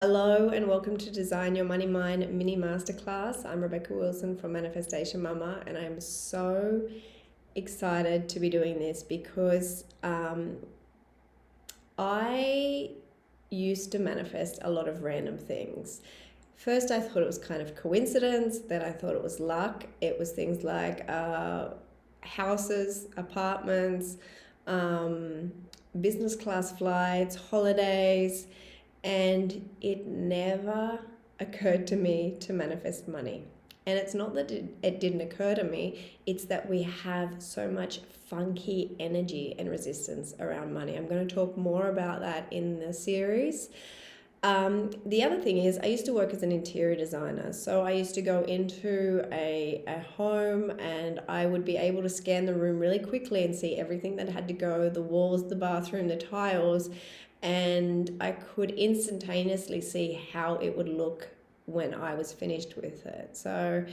Hello and welcome to Design Your Money Mind mini masterclass. I'm Rebecca Wilson from Manifestation Mama, and I'm so excited to be doing this because I used to manifest a lot of random things. First, I thought it was kind of coincidence, then I thought it was luck. It was things like houses, apartments, um, business class flights, holidays, and it never occurred to me to manifest money. And it's not that it didn't occur to me, it's that we have so much funky energy and resistance around money. I'm going to talk more about that in the series. The other thing is, I used to work as an interior designer. So I used to go into a home and I would be able to scan the room really quickly and see everything that had to go, the walls, the bathroom, the tiles, and I could instantaneously see how it would look when I was finished with it. So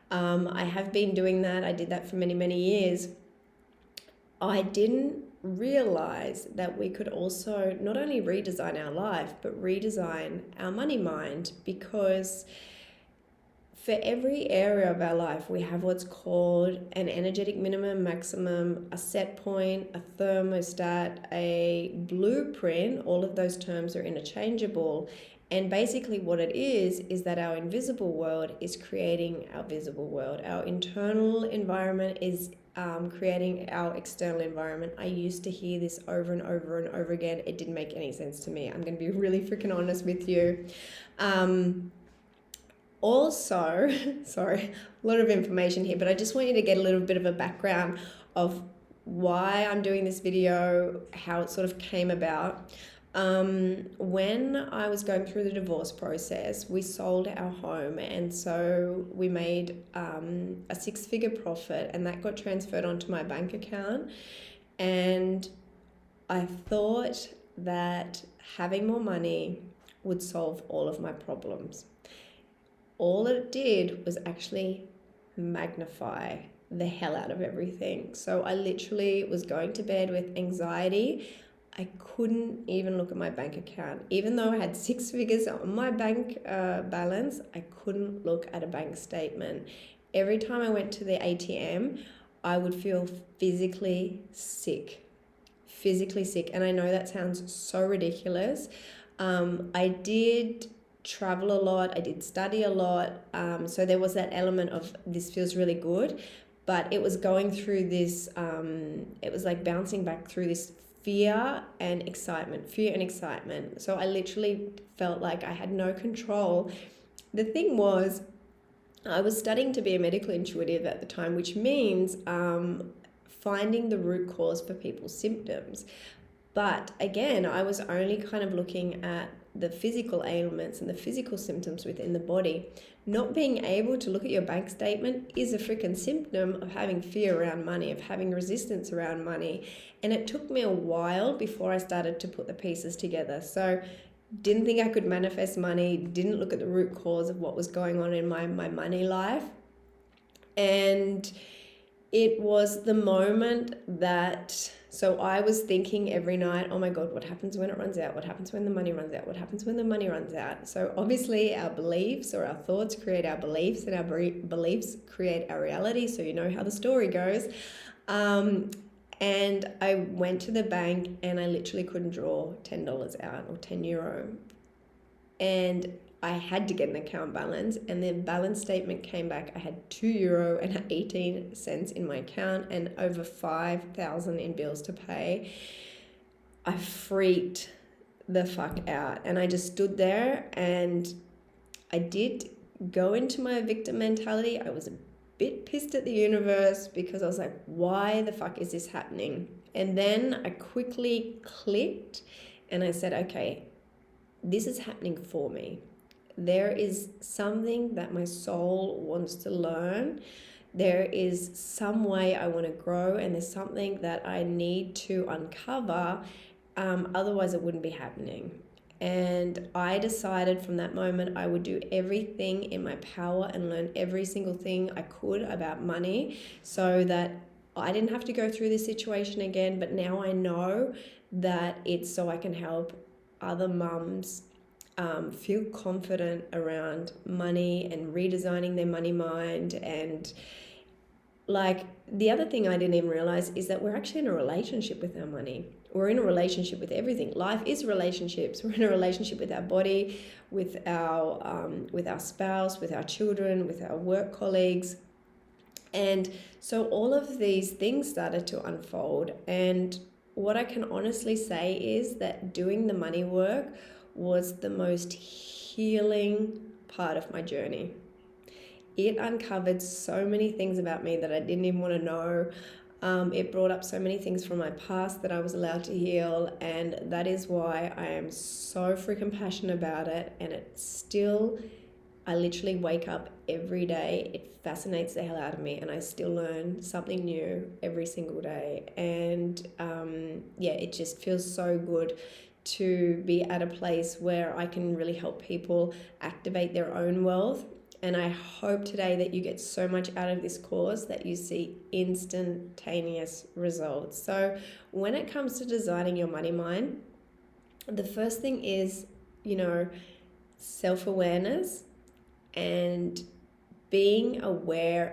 I have been doing that. I did that for many, many years. I didn't realize that we could also not only redesign our life, but redesign our money mind, because for every area of our life, we have what's called an energetic minimum, maximum, a set point, a thermostat, a blueprint. All of those terms are interchangeable. And basically, what it is that our invisible world is creating our visible world. Our internal environment is creating our external environment. I used to hear this over and over and over again. It didn't make any sense to me. I'm going to be really freaking honest with you. Also, sorry, a lot of information here, but I just want you to get a little bit of a background of why I'm doing this video, how it sort of came about. When I was going through the divorce process, we sold our home, and so we made a six-figure profit, and that got transferred onto my bank account. And I thought that having more money would solve all of my problems. All it did was actually magnify the hell out of everything. So I literally was going to bed with anxiety. I couldn't even look at my bank account. Even though I had six figures on my bank balance, I couldn't look at a bank statement. Every time I went to the ATM, I would feel physically sick. And I know that sounds so ridiculous. I did travel a lot, I did study a lot, so there was that element of this feels really good, but it was going through this, it was like bouncing back through this fear and excitement. So I literally felt like I had no control. The thing was, I was studying to be a medical intuitive at the time, which means finding the root cause for people's symptoms. But again, I was only kind of looking at the physical ailments and the physical symptoms within the body. Not being able to look at your bank statement is a freaking symptom of having fear around money, of having resistance around money. And it took me a while before I started to put the pieces together. So didn't think I could manifest money, didn't look at the root cause of what was going on in my money life. And it was the moment that, so I was thinking every night, oh my God, what happens when it runs out? What happens when the money runs out? What happens when the money runs out? So obviously our beliefs or our thoughts create our beliefs, and our beliefs create our reality. So you know how the story goes. And I went to the bank and I literally couldn't draw $10 out or €10. And I had to get an account balance, and the balance statement came back. I had €2.18 in my account and over 5,000 in bills to pay. I freaked the fuck out, and I just stood there, and I did go into my victim mentality. I was a bit pissed at the universe because I was like, why the fuck is this happening? And then I quickly clicked and I said, okay, this is happening for me. There is something that my soul wants to learn. There is some way I want to grow, and there's something that I need to uncover. Otherwise, it wouldn't be happening. And I decided from that moment I would do everything in my power and learn every single thing I could about money so that I didn't have to go through this situation again. But now I know that it's so I can help other mums feel confident around money and redesigning their money mind. And like, the other thing I didn't even realize is that we're actually in a relationship with our money. We're in a relationship with everything. Life is relationships. We're in a relationship with our body, with our spouse, with our children, with our work colleagues. And so all of these things started to unfold. And what I can honestly say is that doing the money work was the most healing part of my journey. It uncovered so many things about me that I didn't even want to know. It brought up so many things from my past that I was allowed to heal, and that is why I am so freaking passionate about it. And I literally wake up every day. It fascinates the hell out of me, and I still learn something new every single day. And it just feels so good to be at a place where I can really help people activate their own wealth. And I hope today that you get so much out of this course that you see instantaneous results. So when it comes to designing your money mind, the first thing is, self-awareness and being aware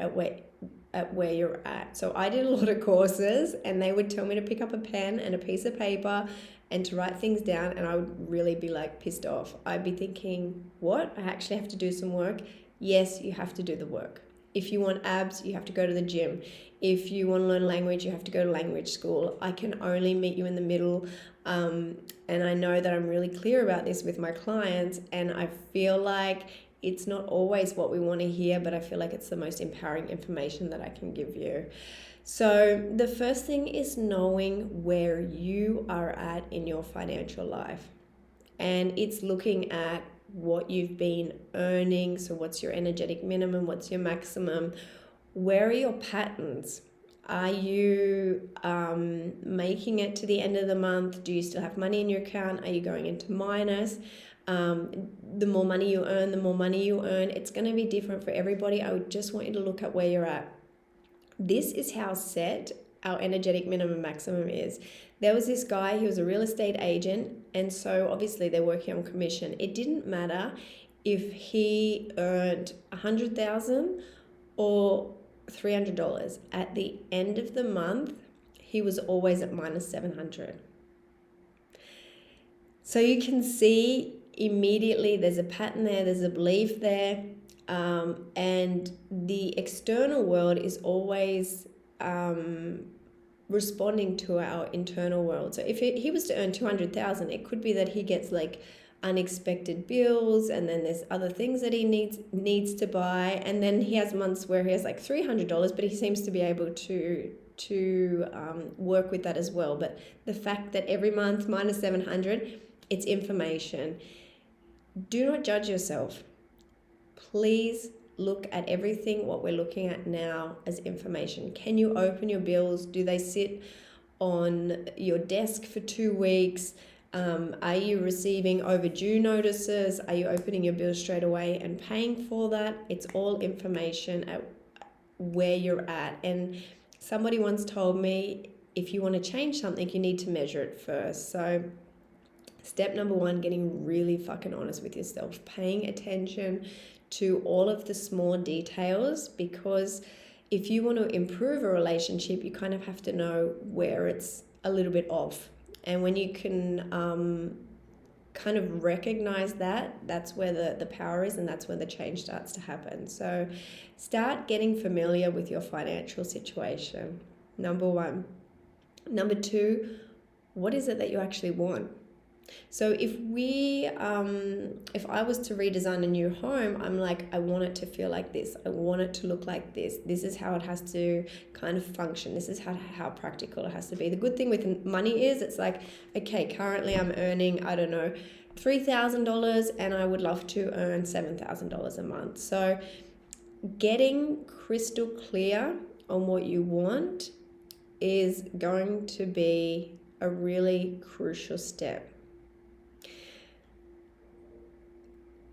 at where you're at. So I did a lot of courses, and they would tell me to pick up a pen and a piece of paper and to write things down, and I would really be like pissed off. I'd be thinking, what? I actually have to do some work. Yes, you have to do the work. If you want abs, you have to go to the gym. If you want to learn language, you have to go to language school. I can only meet you in the middle. And I know that I'm really clear about this with my clients, and I feel like it's not always what we want to hear, but I feel like it's the most empowering information that I can give you. So the first thing is knowing where you are at in your financial life. And it's looking at what you've been earning. So what's your energetic minimum? What's your maximum? Where are your patterns? Are you making it to the end of the month? Do you still have money in your account? Are you going into minus? The more money you earn, the more money you earn. It's going to be different for everybody. I would just want you to look at where you're at. This is how set our energetic minimum maximum is. There was this guy, he was a real estate agent, and so obviously they're working on commission. It didn't matter if he earned $100,000 or $300. At the end of the month, he was always at minus $700. So you can see immediately there's a pattern there, there's a belief there, and the external world is always responding to our internal world. So if he was to earn 200,000, it could be that he gets like unexpected bills, and then there's other things that he needs to buy, and then he has months where he has like $300, but he seems to be able to work with that as well. But the fact that every month minus 700, it's information. Do not judge yourself. Please look at everything what we're looking at now as information. Can you open your bills? Do they sit on your desk for 2 weeks? Are you receiving overdue notices? Are you opening your bills straight away and paying for that? It's all information at where you're at. And somebody once told me, if you want to change something, you need to measure it first. So step number 1, getting really fucking honest with yourself, paying attention to all of the small details, because if you want to improve a relationship, you kind of have to know where it's a little bit off. And when you can kind of recognize that, that's where the power is, and that's where the change starts to happen. So start getting familiar with your financial situation, number 1. Number 2, what is it that you actually want? So if I was to redesign a new home, I'm like, I want it to feel like this. I want it to look like this. This is how it has to kind of function. This is how practical it has to be. The good thing with money is it's like, okay, currently I'm earning, I don't know, $3,000, and I would love to earn $7,000 a month. So getting crystal clear on what you want is going to be a really crucial step.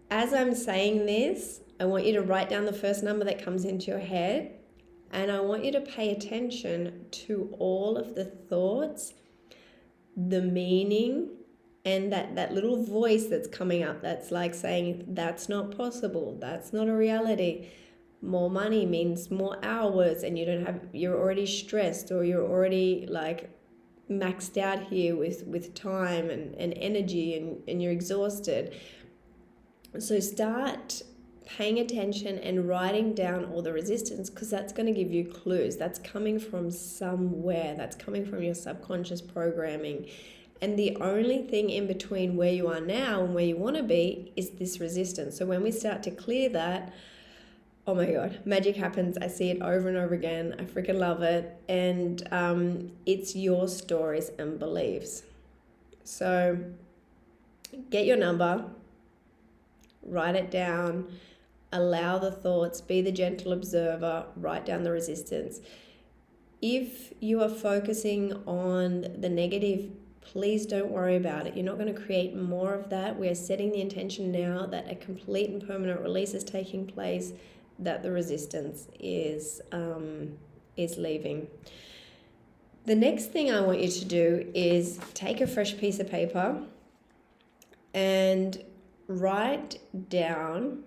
As I'm saying this, I want you to write down the first number that comes into your head, and I want you to pay attention to all of the thoughts, the meaning, And that little voice that's coming up that's like saying, that's not possible, that's not a reality. More money means more hours, and you're already stressed, or you're already like maxed out here with time and energy, and you're exhausted. So start paying attention and writing down all the resistance, because that's going to give you clues. That's coming from somewhere. That's coming from your subconscious programming. And the only thing in between where you are now and where you want to be is this resistance. So when we start to clear that, oh my God, magic happens. I see it over and over again. I freaking love it. And it's your stories and beliefs. So get your number, write it down, allow the thoughts, be the gentle observer, write down the resistance. If you are focusing on the negative, please don't worry about it. You're not going to create more of that. We are setting the intention now that a complete and permanent release is taking place, that the resistance is leaving. The next thing I want you to do is take a fresh piece of paper and write down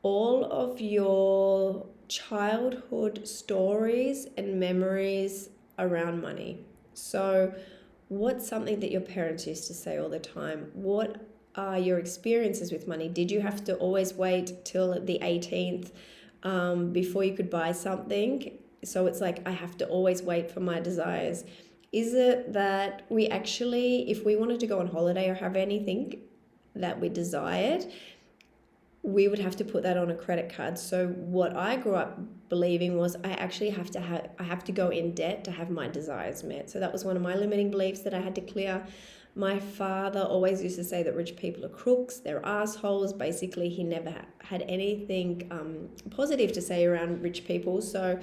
all of your childhood stories and memories around money. So what's something that your parents used to say all the time? What are your experiences with money? Did you have to always wait till the 18th before you could buy something? So it's like, I have to always wait for my desires. Is it that we actually, if we wanted to go on holiday or have anything that we desired, we would have to put that on a credit card? So what I grew up believing was I have to go in debt to have my desires met. So that was one of my limiting beliefs that I had to clear. My father always used to say that rich people are crooks, they're assholes. Basically, he never had anything positive to say around rich people. So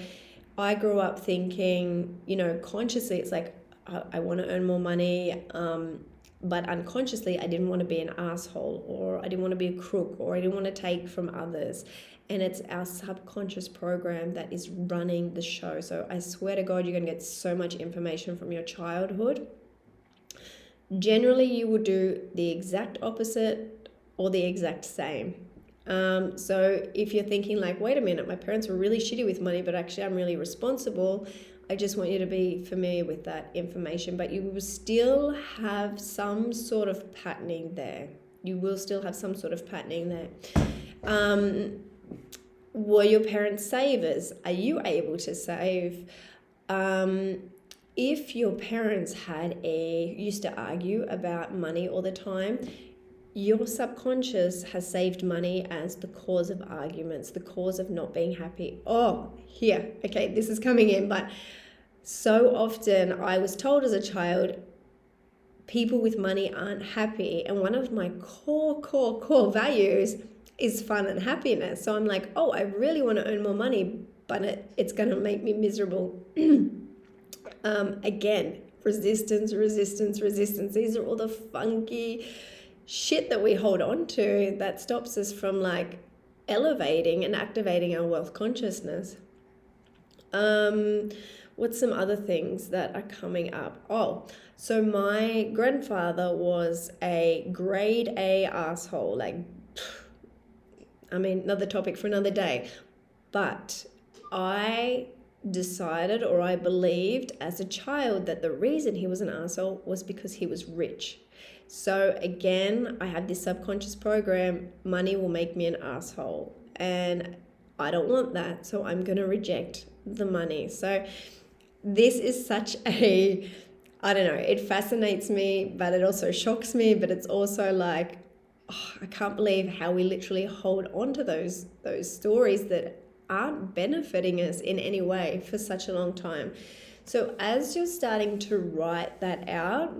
I grew up thinking, consciously, it's like, I want to earn more money, but unconsciously, I didn't want to be an asshole, or I didn't want to be a crook, or I didn't want to take from others. And it's our subconscious program that is running the show. So I swear to God, you're going to get so much information from your childhood. Generally, you will do the exact opposite or the exact same. So if you're thinking like, wait a minute, my parents were really shitty with money, but actually I'm really responsible, I just want you to be familiar with that information. But you will still have some sort of patterning there. Were your parents savers? Are you able to save? If your parents used to argue about money all the time, your subconscious has saved money as the cause of arguments, the cause of not being happy. Okay, this is coming in, but so often I was told as a child, people with money aren't happy. And one of my core values is fun and happiness. So I'm like, I really want to earn more money, but it's going to make me miserable. Again, resistance. These are all the funky shit that we hold on to that stops us from like elevating and activating our wealth consciousness. What's some other things that are coming up? So my grandfather was a grade A asshole. Another topic for another day. But I decided, or I believed as a child, that the reason he was an asshole was because he was rich. So again, I have this subconscious program, money will make me an asshole, and I don't want that, so I'm going to reject the money. So this is such I don't know, it fascinates me, but it also shocks me, but it's also like, I can't believe how we literally hold on to those stories that aren't benefiting us in any way for such a long time. So as you're starting to write that out,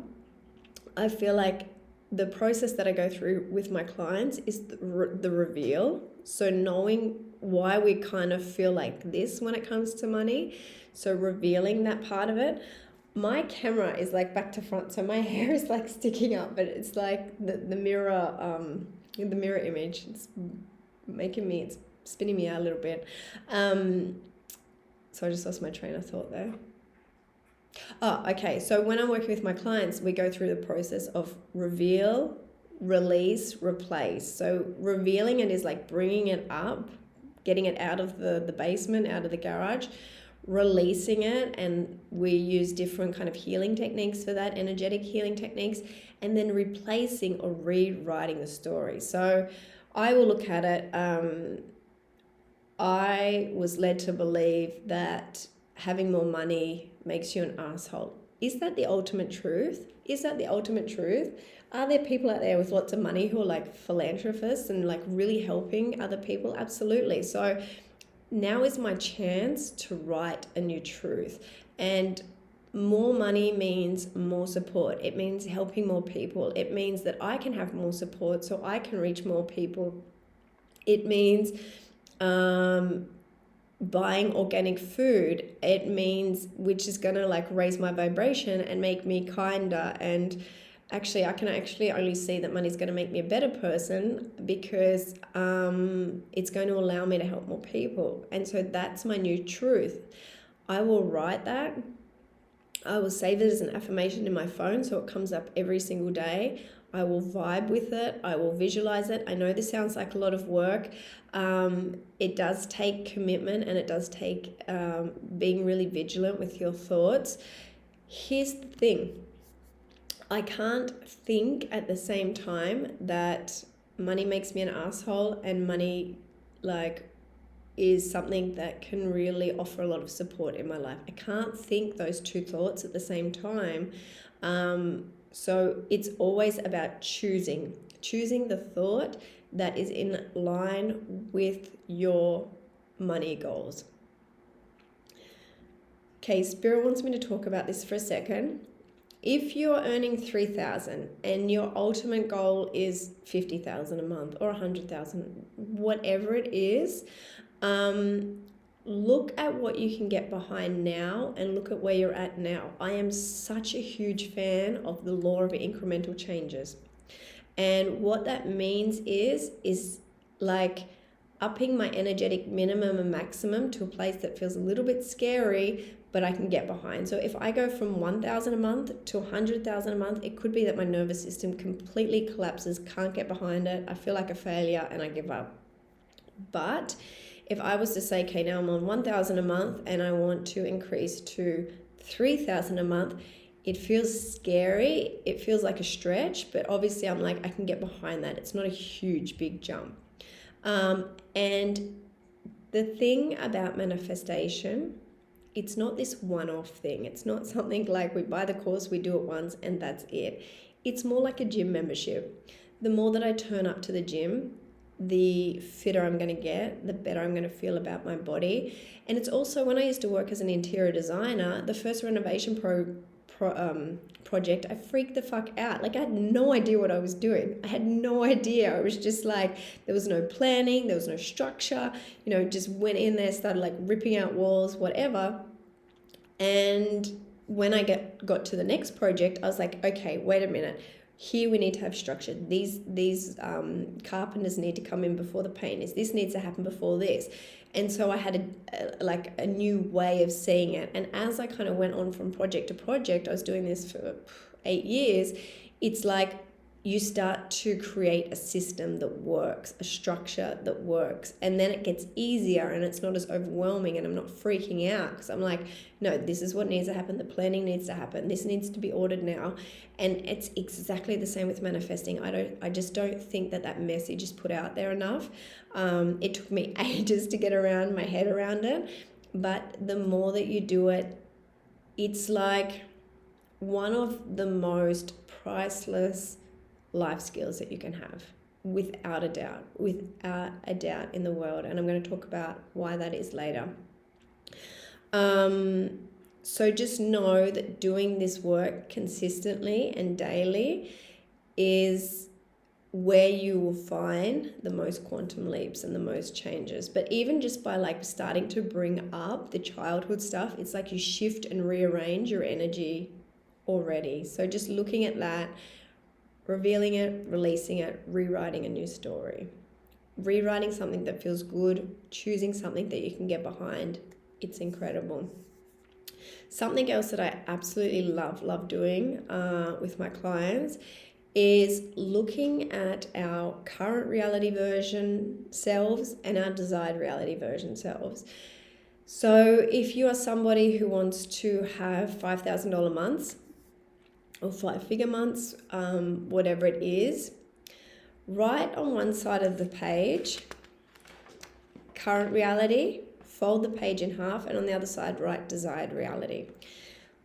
I feel like the process that I go through with my clients is the reveal. So knowing why we kind of feel like this when it comes to money. So revealing that part of it. My camera is like back to front, so my hair is like sticking up, but it's like the mirror image. It's spinning me out a little bit. So I just lost my train of thought there. Oh, okay. So when I'm working with my clients, we go through the process of reveal, release, replace. So revealing it is like bringing it up, getting it out of the basement, out of the garage, releasing it, and we use different kind of healing techniques for that, energetic healing techniques, and then replacing or rewriting the story. So I will look at it. I was led to believe that having more money makes you an asshole. Is that the ultimate truth? Is that the ultimate truth? Are there people out there with lots of money who are like philanthropists and like really helping other people? Absolutely. So now is my chance to write a new truth. And more money means more support. It means helping more people. It means that I can have more support so I can reach more people. It means buying organic food. It means, which is going to like raise my vibration and make me kinder. And actually, I can actually only see that money is going to make me a better person because it's going to allow me to help more people. And so that's my new truth. I will write that. I will save it as an affirmation in my phone so it comes up every single day. I will vibe with it. I will visualize it. I know this sounds like a lot of work. It does take commitment, and it does take being really vigilant with your thoughts. Here's the thing. I can't think at the same time that money makes me an asshole and money like is something that can really offer a lot of support in my life. I can't think those two thoughts at the same time. So it's always about choosing the thought that is in line with your money goals. Okay, Spirit wants me to talk about this for a second. If you're earning 3,000 and your ultimate goal is 50,000 a month or 100,000, whatever it is, look at what you can get behind now and look at where you're at now. I am such a huge fan of the law of incremental changes. And what that means is like upping my energetic minimum and maximum to a place that feels a little bit scary, but I can get behind. So if I go from 1,000 a month to 100,000 a month, it could be that my nervous system completely collapses, can't get behind it, I feel like a failure, and I give up. But if I was to say, okay, now I'm on 1,000 a month and I want to increase to 3,000 a month, it feels scary. It feels like a stretch, but obviously I'm like, I can get behind that. It's not a huge, big jump. And the thing about manifestation, it's not this one-off thing. It's not something like we buy the course, we do it once, and that's it. It's more like a gym membership. The more that I turn up to the gym, the fitter I'm going to get, the better I'm going to feel about my body. And it's also, when I used to work as an interior designer, the first renovation project, I freaked the fuck out. Like, I had no idea what I was doing. I had no idea. I was just like, there was no planning, there was no structure, just went in there, started like ripping out walls, whatever. And when I got to the next project, I was like, okay, wait a minute. Here we need to have structure. These carpenters need to come in before the painters. This needs to happen before this. And so I had a new way of seeing it. And as I kind of went on from project to project, I was doing this for 8 years. It's like you start to create a system that works, a structure that works. And then it gets easier and it's not as overwhelming and I'm not freaking out because I'm like, no, this is what needs to happen. The planning needs to happen. This needs to be ordered now. And it's exactly the same with manifesting. I just don't think that message is put out there enough. It took me ages to get my head around it. But the more that you do it, it's like one of the most priceless life skills that you can have, without a doubt in the world. And I'm going to talk about why that is later. So just know that doing this work consistently and daily is where you will find the most quantum leaps and the most changes. But even just by like starting to bring up the childhood stuff, it's like you shift and rearrange your energy already. So just looking at that, revealing it, releasing it, rewriting a new story. Rewriting something that feels good, choosing something that you can get behind. It's incredible. Something else that I absolutely love doing with my clients is looking at our current reality version selves and our desired reality version selves. So if you are somebody who wants to have $5,000 months or 5-figure months, whatever it is, write on one side of the page current reality, fold the page in half, and on the other side write desired reality.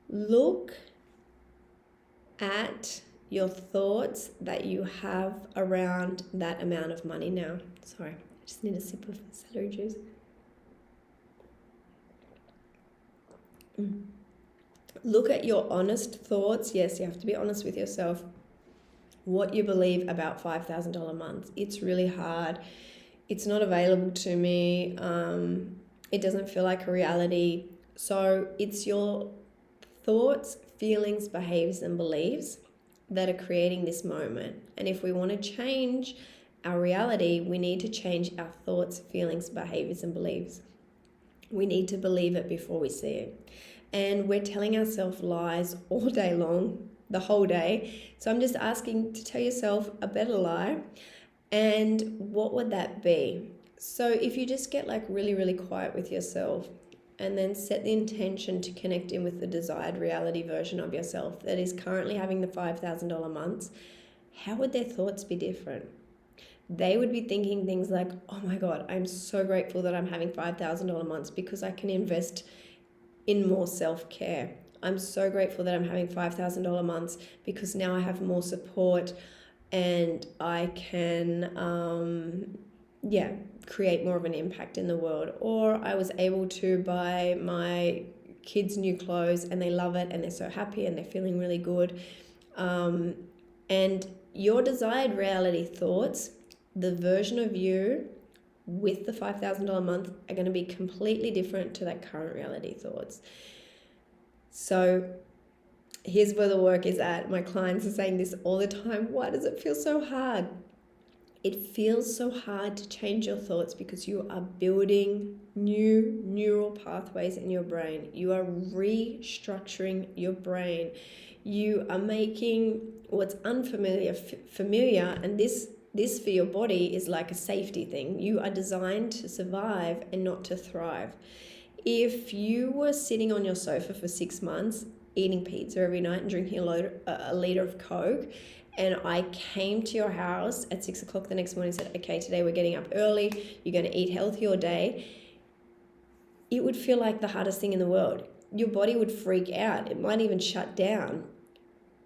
Look at your thoughts that you have around that amount of money now. Sorry, I just need a sip of celery juice. Look at your honest thoughts. Yes, you have to be honest with yourself. What you believe about $5,000 a month. It's really hard. It's not available to me. It doesn't feel like a reality. So it's your thoughts, feelings, behaviors, and beliefs that are creating this moment. And if we want to change our reality, we need to change our thoughts, feelings, behaviors, and beliefs. We need to believe it before we see it. And we're telling ourselves lies all day long, the whole day. So I'm just asking to tell yourself a better lie. And what would that be? So if you just get like really quiet with yourself and then set the intention to connect in with the desired reality version of yourself that is currently having the $5,000 months, how would their thoughts be different? They would be thinking things like, oh my God, I'm so grateful that I'm having $5,000 months because I can invest in more self-care. I'm so grateful that I'm having $5,000 months because now I have more support and I can, create more of an impact in the world. Or I was able to buy my kids new clothes and they love it and they're so happy and they're feeling really good. And your desired reality thoughts, the version of you with the $5,000 a month are going to be completely different to that current reality thoughts. So here's where the work is at. My clients are saying this all the time. Why does it feel so hard? It feels so hard to change your thoughts because you are building new neural pathways in your brain. You are restructuring your brain. You are making what's unfamiliar familiar, and this for your body is like a safety thing. You are designed to survive and not to thrive. If you were sitting on your sofa for 6 months eating pizza every night and drinking a liter of Coke, and I came to your house at 6 o'clock the next morning and said, okay, today we're getting up early, you're going to eat healthy all day, it would feel like the hardest thing in the world. Your body would freak out. It might even shut down.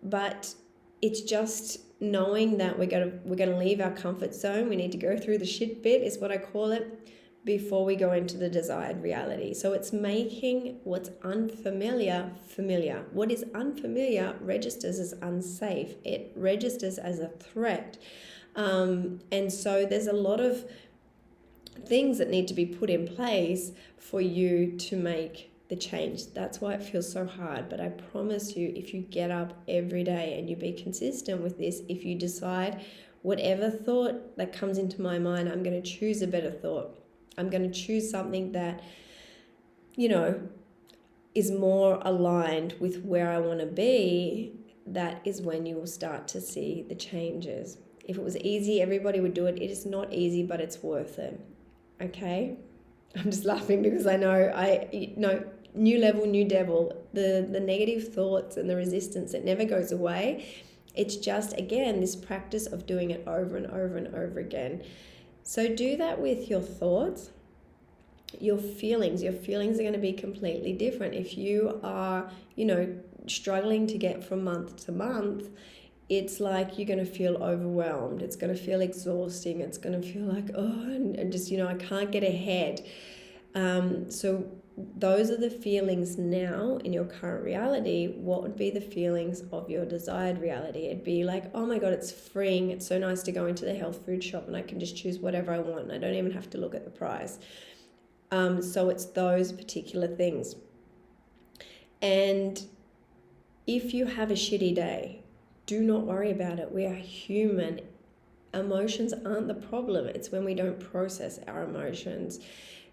But it's just knowing that we're going to leave our comfort zone. We need to go through the shit bit, is what I call it, before we go into the desired reality. So it's making what's unfamiliar familiar. What is unfamiliar registers as unsafe. It registers as a threat. And so there's a lot of things that need to be put in place for you to make the change. That's why it feels so hard. But I promise you, if you get up every day and you be consistent with this, if you decide whatever thought that comes into my mind, I'm going to choose a better thought. I'm going to choose something that, is more aligned with where I want to be. That is when you will start to see the changes. If it was easy, everybody would do it. It is not easy, but it's worth it. Okay? I'm just laughing because I know, new level, new devil. The negative thoughts and the resistance, it never goes away. It's just, again, this practice of doing it over and over and over again. So do that with your thoughts, your feelings. Your feelings are going to be completely different. If you are, struggling to get from month to month, it's like you're going to feel overwhelmed. It's going to feel exhausting. It's going to feel like, and just, I can't get ahead. So those are the feelings now in your current reality. What would be the feelings of your desired reality? It'd be like, oh my God, it's freeing. It's so nice to go into the health food shop and I can just choose whatever I want. I don't even have to look at the price. So it's those particular things. And if you have a shitty day, do not worry about it. We are human. Emotions aren't the problem. It's when we don't process our emotions.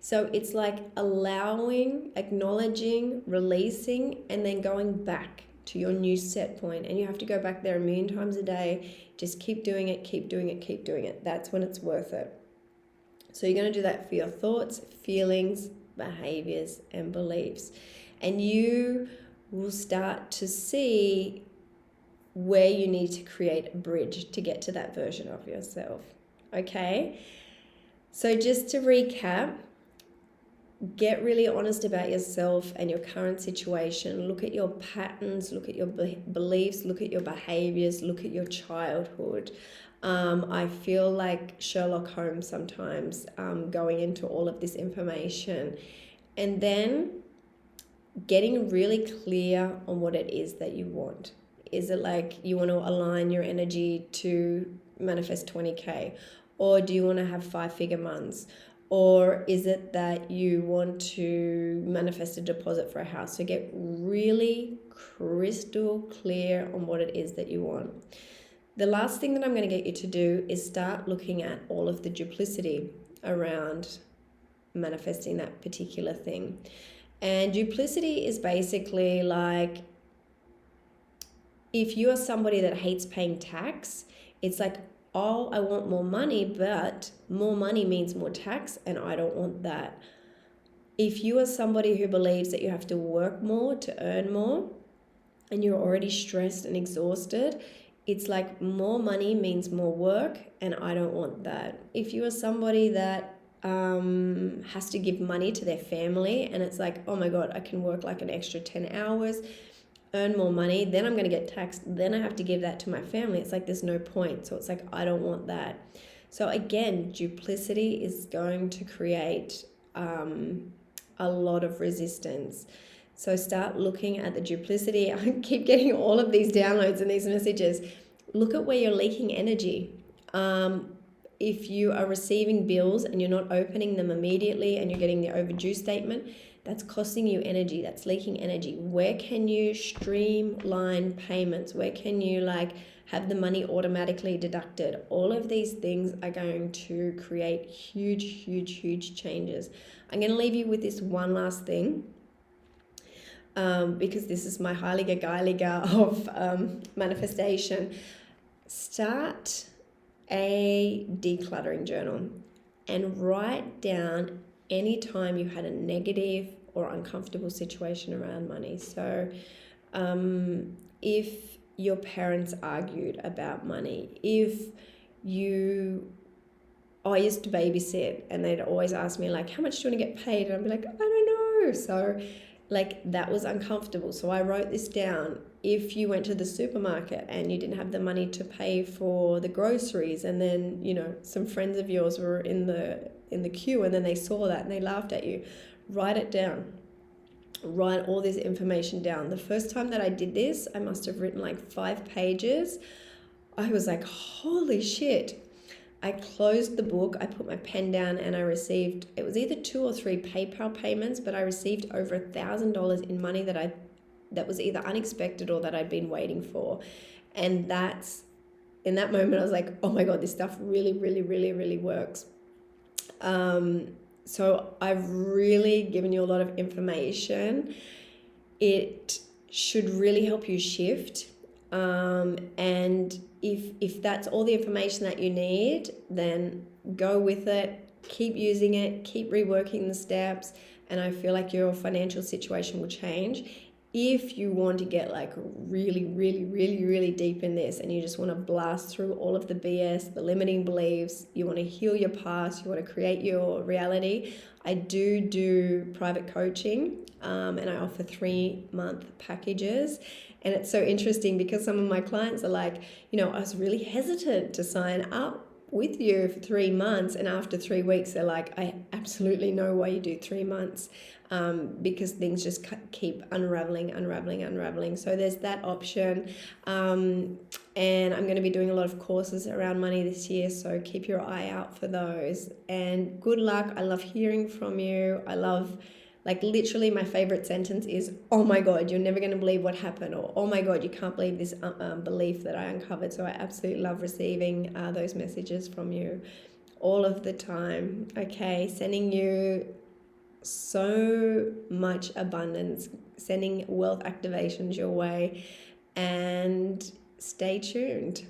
So it's like allowing, acknowledging, releasing, and then going back to your new set point. And you have to go back there a million times a day. Just keep doing it, keep doing it, keep doing it. That's when it's worth it. So you're going to do that for your thoughts, feelings, behaviors, and beliefs. And you will start to see where you need to create a bridge to get to that version of yourself. Okay? So just to recap, get really honest about yourself and your current situation. Look at your patterns, look at your beliefs, look at your behaviors, look at your childhood. I feel like Sherlock Holmes sometimes, going into all of this information. And then getting really clear on what it is that you want. Is it like you want to align your energy to manifest 20K? Or do you want to have 5-figure months? Or is it that you want to manifest a deposit for a house? So get really crystal clear on what it is that you want. The last thing that I'm going to get you to do is start looking at all of the duplicity around manifesting that particular thing. And duplicity is basically like, if you are somebody that hates paying tax, it's like, oh, I want more money, but more money means more tax, and I don't want that. If you are somebody who believes that you have to work more to earn more, and you're already stressed and exhausted, it's like more money means more work, and I don't want that. If you are somebody that has to give money to their family, and it's like, oh my God, I can work like an extra 10 hours, earn more money, then I'm going to get taxed, then I have to give that to my family. It's like there's no point. So it's like, I don't want that. So again, duplicity is going to create a lot of resistance. So start looking at the duplicity. I keep getting all of these downloads and these messages. Look at where you're leaking energy. If you are receiving bills and you're not opening them immediately and you're getting the overdue statement, that's costing you energy. That's leaking energy. Where can you streamline payments? Where can you have the money automatically deducted? All of these things are going to create huge, huge, huge changes. I'm going to leave you with this one last thing, because this is my Heiliger Geiliger of manifestation. Start a decluttering journal and write down any time you had a negative or uncomfortable situation around money. So if your parents argued about money, if I used to babysit and they'd always ask me how much do you want to get paid? And I'd be like, I don't know. So that was uncomfortable. So I wrote this down. If you went to the supermarket and you didn't have the money to pay for the groceries, and then, some friends of yours were in the queue and then they saw that and they laughed at you, write it down. Write all this information down. The first time that I did this, I must have written 5 pages. I was like, holy shit. I closed the book, I put my pen down, and I received, it was either 2 or 3 PayPal payments, but I received over $1,000 in money that was either unexpected or that I'd been waiting for. And in that moment, I was like, oh my God, this stuff really, really, really, really works. So I've really given you a lot of information. It should really help you shift. And if that's all the information that you need, then go with it, keep using it, keep reworking the steps, and I feel like your financial situation will change. If you want to get really, really, really, really deep in this and you just want to blast through all of the BS, the limiting beliefs, you want to heal your past, you want to create your reality, I do private coaching, and I offer 3-month packages. And it's so interesting because some of my clients are like, I was really hesitant to sign up with you for 3 months, and after 3 weeks they're like, I absolutely know why you do 3 months, because things just keep unraveling. So there's that option, and I'm going to be doing a lot of courses around money this year, so keep your eye out for those. And good luck. I love hearing from you. I love Like literally my favorite sentence is, oh my God, you're never going to believe what happened, or oh my God, you can't believe this belief that I uncovered. So I absolutely love receiving those messages from you all of the time. Okay, sending you so much abundance, sending wealth activations your way, and stay tuned.